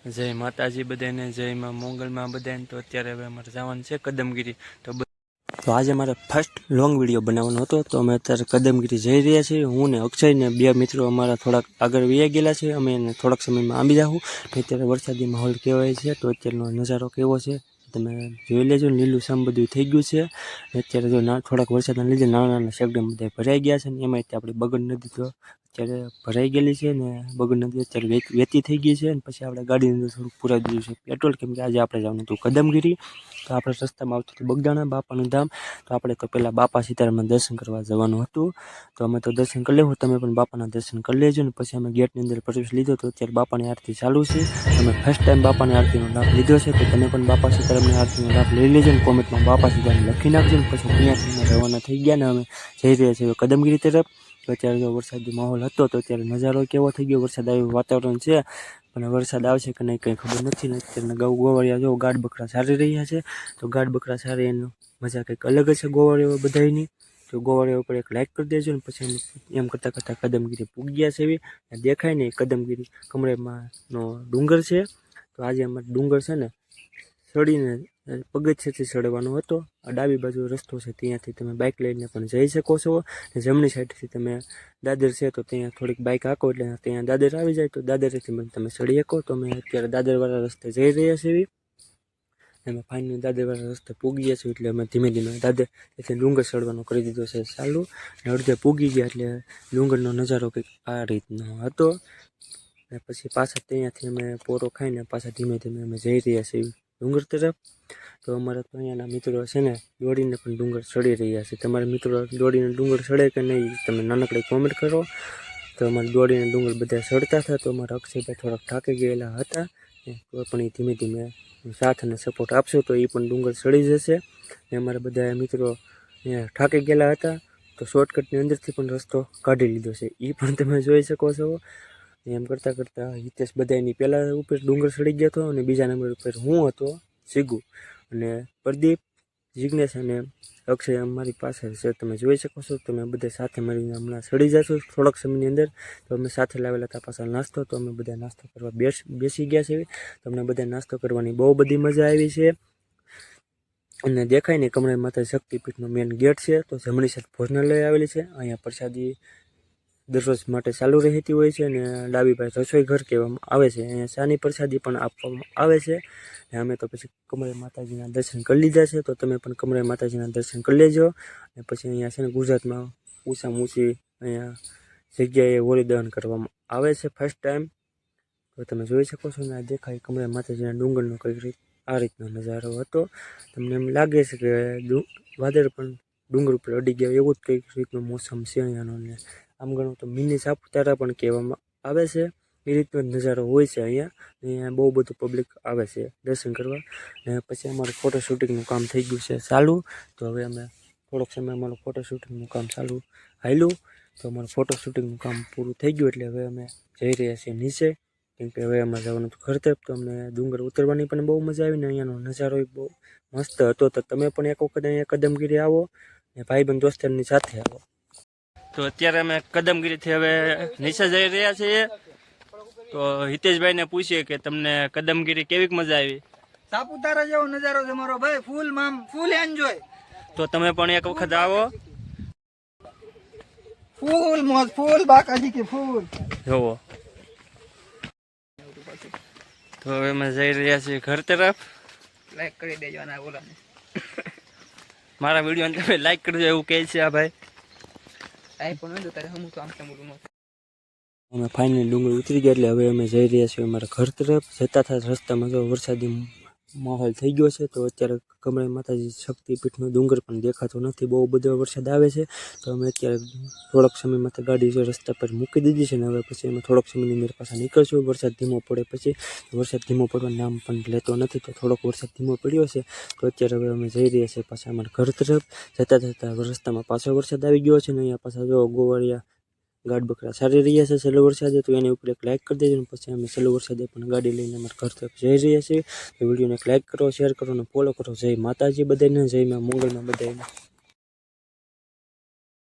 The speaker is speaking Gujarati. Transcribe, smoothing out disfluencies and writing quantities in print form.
જય માતાજી બધાને, જય માં મોંગલમાં બધાને। તો અત્યારે હવે અમારે જવાનું છે કદમગીરી। તો આજે મારે ફર્સ્ટ લોંગ વિડીયો બનાવવાનો હતો, તો અમે અત્યારે કદમગીરી જઈ રહ્યા છીએ। હું ને અક્ષય ને બે મિત્રો અમારા થોડાક આગળ વયા ગયેલા છે, અમે એને થોડાક સમયમાં આંબી જાઉં। અત્યારે વરસાદી માહોલ કહેવાય છે, તો અત્યારનો નજારો કેવો છે તમે જોઈ લેજો। લીલું સામ બધું થઈ ગયું છે। અત્યારે જો થોડાક વરસાદના લીધે નાના નાના શેકડમ બધા ભરાઈ ગયા છે, ને એમાં આપણી બગડ નદી તો અત્યારે ભરાઈ ગયેલી છે, ને બગડ નદી અત્યારે વેતી થઈ ગઈ છે। અને પછી આપણે ગાડીની અંદર થોડુંક પુરાઈ દીધું છે પેટ્રોલ, કેમ કે આજે આપણે જવાનું હતું કદમગીરી। તો આપણે રસ્તામાં આવતું હતું બગદાણા બાપાનું ધામ, તો આપણે તો પહેલાં બાપા સીતારામના દર્શન કરવા જવાનું હતું। તો અમે તો દર્શન કરી લેવું, તમે પણ બાપાના દર્શન કરી લેજો। ને પછી અમે ગેટની અંદર પ્રવેશ લીધો, તો અત્યારે બાપાની આરતી ચાલુ છે। અમે ફર્સ્ટ ટાઈમ બાપાની આરતીનો લાભ લીધો છે, તો તમે પણ બાપા સીતારામની આરતીનો લાભ લઈ લેજો। ને કોમેન્ટમાં બાપા સીતારામ લખી નાખજો। ને પછી ત્યાંથી અમે રવાના થઈ ગયા, ને અમે જઈ રહ્યા છીએ કદમગીરી તરફ। તો અત્યારે જો વરસાદી માહોલ હતો, તો અત્યારે નજારો કેવો થઈ ગયો, વરસાદ આવ્યું વાતાવરણ છે, પણ વરસાદ આવશે કે નહીં કંઈ ખબર નથી। ને અત્યારના ગોવાળિયા જો ગાડ બકરા સારી રહ્યા છે, તો ગાડ બકરા સારી એનું મજા કંઈક અલગ જ છે ગોવાળિયો બધાની। તો ગોવાળિયા ઉપર એક લાઇક કરી દેજો। ને પછી એમ કરતાં કરતાં કદમગીરી પૂગી ગયા છે, એવી દેખાય ને કદમગીરી કમળેમાંનો ડુંગર છે। તો આજે અમારે ડુંગર છે ને ચડીને પગથિયેથી ચડવાનો હતો। આ ડાબી બાજુ રસ્તો છે, ત્યાંથી તમે બાઇક લઈને પણ જઈ શકો છો। જમણી સાઈડથી તમે દાદર છે, તો ત્યાં થોડીક બાઇક હાંકો એટલે ત્યાં દાદર આવી જાય, તો દાદરેથી પણ તમે ચડી શકો। તો અમે અત્યારે દાદરવાળા રસ્તે જઈ રહ્યા છીએ। અમે ફાઇનલી દાદરવાળા રસ્તે પૂગી ગયા છીએ, એટલે અમે ધીમે ધીમે દાદરથી ડુંગર ચડવાનો કરી દીધો છે ચાલુ। ને અડધે પૂગી ગયા એટલે ડુંગરનો નજારો કંઈક આ રીતનો હતો। ને પછી પાછા ત્યાંથી અમે પોરો ખાઈને પાછા ધીમે ધીમે અમે જઈ રહ્યા છીએ ડુંગર તરફ। તો અમારા તો અહીંયાના મિત્રો છે ને દોડીને પણ ડુંગર ચડી રહ્યા છે। તમારા મિત્રો દોડીને ડુંગર ચડે કે નહીં તમે નાનકડી કોમેન્ટ કરો। તો અમારે દોડીને ડુંગર બધા ચડતા હતા, તો અમારા અક્ષયભાઈ થોડાક થાકી ગયેલા હતા, તો પણ એ ધીમે ધીમે સાથ અને સપોર્ટ આપશો તો એ પણ ડુંગર ચડી જશે। ને અમારા બધા મિત્રો થાકી ગયેલા હતા, તો શોર્ટકટની અંદરથી પણ રસ્તો કાઢી લીધો છે, એ પણ તમે જોઈ શકો છો। એમ કરતાં કરતાં હિતેશ બધાની પહેલાં ઉપર ડુંગર ચડી ગયો હતો, અને બીજા નંબર ઉપર હું હતો શીગુ, અને પ્રદીપ, જિજ્ઞેશ અને અક્ષય અમારી પાસે છે, તમે જોઈ શકો છો। તમે બધા સાથે મળીને હમણાં ચડી જશો થોડાક સમયની અંદર। તો અમે સાથે લાવેલા હતા પાછા નાસ્તો, તો અમે બધા નાસ્તો કરવા બેસી ગયા છીએ। તમને બધા નાસ્તો કરવાની બહુ બધી મજા આવી છે। અને દેખાય ને કમળા માતા શક્તિપીઠનો મેન ગેટ છે, તો જમણી સાઈડ ભોજનાલય આવેલી છે। અહીંયા પ્રસાદી દરરોજ માટે ચાલુ રહેતી હોય છે, અને ડાબી બાજુ રસોઈ ઘર કહેવામાં આવે છે। અહીંયા ચાની પ્રસાદી પણ આપવામાં આવે છે। અમે તો પછી કમળા માતાજીના દર્શન કરી લીધા છે, તો તમે પણ કમળા માતાજીના દર્શન કરી લેજો। અને પછી અહીંયા છે ને ગુજરાતમાં ઊંચામાં ઊંચી અહીંયા જગ્યાએ હોળી દહન કરવામાં આવે છે ફર્સ્ટ ટાઈમ। તો તમે જોઈ શકો છો ને આ દેખાય કમળા માતાજીના ડુંગરનો કંઈક આ રીતનો નજારો હતો। તમને એમ લાગે છે કે વાદળ પણ ડુંગર ઉપર અડી ગયા એવું જ કંઈક રીતનો મોસમ છે અહીંયાનો। ને આમ ગણો તો મિની સાપુતારા પણ કહેવામાં આવે છે, એ રીતનો જ નજારો હોય છે અહીંયા બહુ બધું પબ્લિક આવે છે દર્શન કરવા। ને પછી અમારું ફોટો શૂટિંગનું કામ થઈ ગયું છે ચાલુ, તો હવે અમે થોડોક સમય અમારું ફોટો શૂટિંગનું કામ ચાલુ હાલ્યું। તો અમારું ફોટો શૂટિંગનું કામ પૂરું થઈ ગયું, એટલે હવે અમે જઈ રહ્યા છીએ નીચે, કેમ કે હવે અમારે જવાનું હતું ઘર તરફ। તો અમને ડુંગર ઉતરવાની પણ બહુ મજા આવી, ને અહીંયાનો નજારો બહુ મસ્ત હતો। તો તમે પણ એક વખત અહીંયા કદમગીરી આવો, ને ભાઈબંધ દોસ્તરની સાથે આવો। તો અત્યારે અમે કદમગીરીથી હવે નીચે જઈ રહ્યા છીએ। તો હિતેશભાઈને પૂછીએ કે તમને કદમગીરી કેવીક મજા આવી? સાપુતારા જેવો નજારો છે મારો ભાઈ, ફૂલ એન્જોય। તો તમે પણ એક વખત આવો, ફૂલ મોજ, ફૂલ બાકાજી કે ફૂલ જોવો। તો હવે અમે જઈ રહ્યા છીએ ઘર તરફ। લાઈક કરી દેજો આના ઓલાને, મારા વિડીયોને તમે લાઈક કરજો એવું કહે છે આ ભાઈ। લાઈક પણ ન તારે હું તો આમ તેમ બોલું। અમે ફાઇનલી ડુંગર ઉતરી ગયા, એટલે હવે અમે જઈ રહ્યા છીએ અમારા ઘર તરફ। જતા થતા રસ્તામાં જો વરસાદી માહોલ થઈ ગયો છે, તો અત્યારે કમળા માતાજી શક્તિપીઠનો ડુંગર પણ દેખાતો નથી, બહુ બધો વરસાદ આવે છે। તો અમે અત્યારે થોડાક સમયમાં તો ગાડી જો રસ્તા પર મૂકી દીધી છે, ને હવે પછી અમે થોડાક સમયની અંદર પાછા નીકળશું। વરસાદ ધીમો પડે પછી, વરસાદ ધીમો પડવાનું નામ પણ લેતો નથી, તો થોડોક વરસાદ ધીમો પડ્યો છે। તો અત્યારે હવે અમે જઈ રહ્યા છીએ પાછા અમારા ઘર તરફ। જતા થતા રસ્તામાં પાછો વરસાદ આવી ગયો છે, ને અહીંયા પાછા જો ગોવાળિયા ગાડ બકરા સારી રહ્યા છે સહેલો વરસાદે, તો એની ઉપર એક લાઇક કરી દેજો। ને પછી અમે સહેલો વરસાદે પણ ગાડી લઈને અમારા ઘર તરફ જઈ રહ્યા છીએ। તો વિડીયોને એક લાઇક કરો, શેર કરો અને ફોલો કરો। જય માતાજી બધાને, જય માં મંગળમાં બધાને।